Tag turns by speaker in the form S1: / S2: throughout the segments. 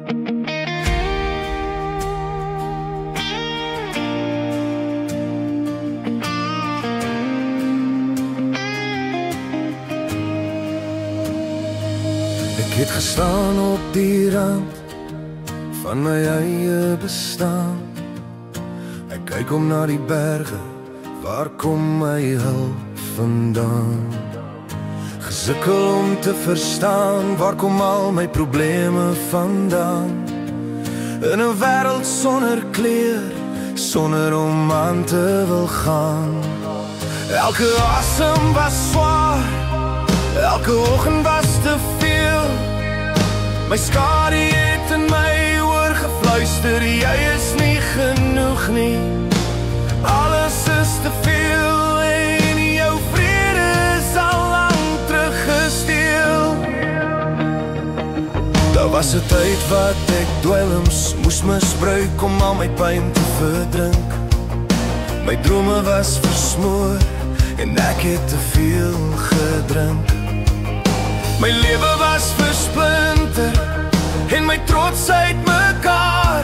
S1: Ek het gestaan op die rand van my eie bestaan. Ek kyk om na die berge, waar kom my hulp vandaan? Gesukkel om te verstaan, waar kom al my probleme vandaan? In 'n wêreld sonder kleur, sonder om aan te wil gaan. Elke asem was swaar, elke oggend was te veel. My skade het in my oor gefluister, jy is nie genoeg nie. Alles is te veel en jou vrede is al lang teruggesteel. Daar was 'n tyd wat ek dwelms moes misbruik om al my pyn te verdrink. My drome was versmoor en ek het te veel gedrink. My lewe was versplinter en my trots uit mekaar.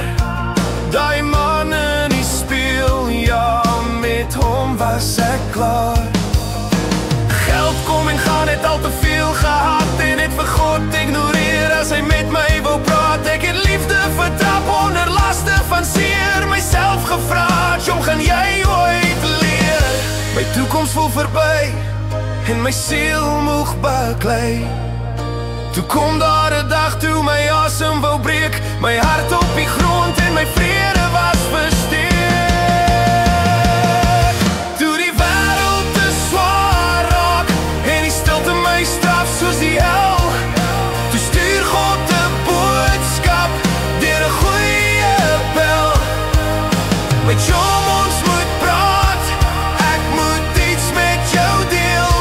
S1: Daai man in die spieël, ja, met hom was ek klaar. Geld kom en gaan, het al te veel gehad en het vir God ignoreer as hy met my wou praat. Ek het liefde vertrap onder laste van seer, myself gevra, jong, gaan jy ooit leer? My toekoms voel verby en my siel moeg baklei. Toe kom daar 'n dag toe my asem wou breek, my hart op die grond en my vrede was versteek. Toe die wêreld te swaar raak en die stilte my straf soos die hel, toe stuur God 'n boodskap deur 'n goeie bel. Met jou ons moet praat, ek moet iets met jou deel.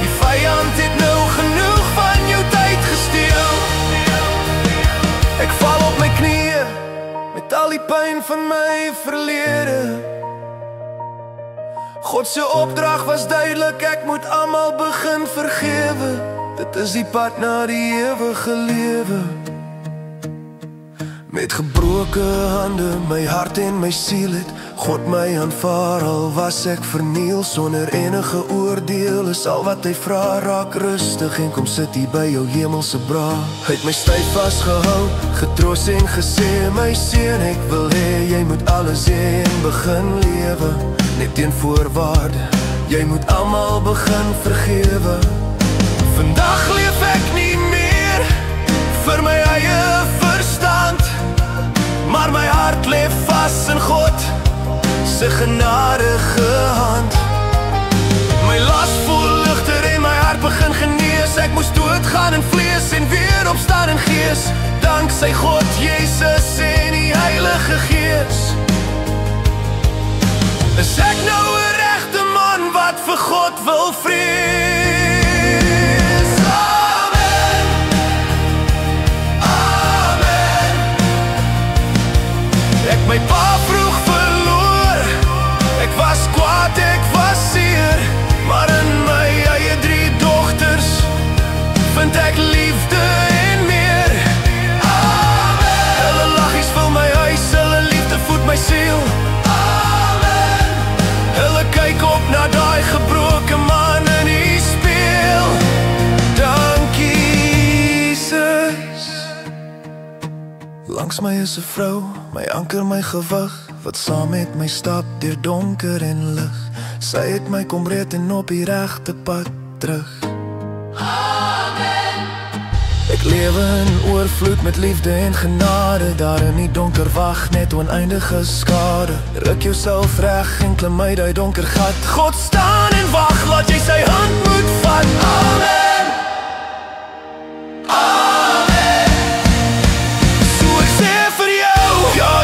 S1: Die vyand het nou genoeg van jou tyd gesteel. Ek val op my knieë met al die pyn van my verlede. God se opdrag was duidelik, ek moet almal begin vergewe. Dit is die pad na die ewige lewe. Met gebroke hande, my hart en my siel het God my aanvaar, al was ek verniel sonder enige oordeel. Is al wat hy vra, raak rustig en kom sit hier by jou hemelse bra. Hy het my styf vasgehou, getroos en gesê, my seun, ek wil hê jy moet alles hê en begin lewe. Net teen voorwaarde, jy moet almal begin vergewe. Vandag leef ek nie meer vir my eie verstand, maar my hart leef vas in God se genadige hand. My las voel ligter en my hart begin genees. Ek moes doodgaan in vlees en weer opstaan in gees, danksy God, Jesus en die Heilige Gees. Is ek nou 'n regte man wat vir God wil vrees? Amen, amen. Ek my pa vroeg verloor, ek was kwaad, ek was seer, maar in my eie 3 dogters vind ek liefde en meer. Amen. Hulle laggies vul my huis, hulle liefde voed my siel. Amen. Hulle kyk op na daai gebroke man in die spieël. Dankie Jesus. Langs my is 'n vrou, my anker, my gewig, wat saam met my stap deur donker en lig. Sy het my kom red en op die regte pad terug. Amen. Ek lewe in oorvloed met liefde en genade, daar in die donker wag net oneindige skade. Ruk jouself reg en klim uit die donker gat. God staan en wag, laat jy sy hand moet vat. Amen. Amen. So ek sê vir jou, ja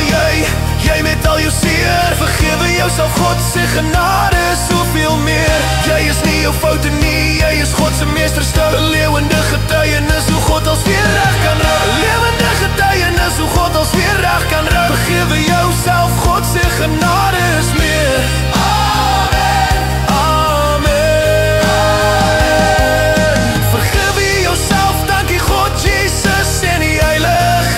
S1: jy met al jou seer, vergewe jouself, God se genade is soveel meer. Jy is nie jou foute nie, jy is God se meesterstuk. 'n Lewende getuienis hoe God als weer reg kan rig. 'n Lewende getuienis hoe God als weer reg kan rig. Vergewe jouself, God se genade is meer. Amen, amen, amen. Vergewe jouself, dankie God, Jesus en die Heilige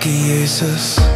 S1: Dankie Jesus.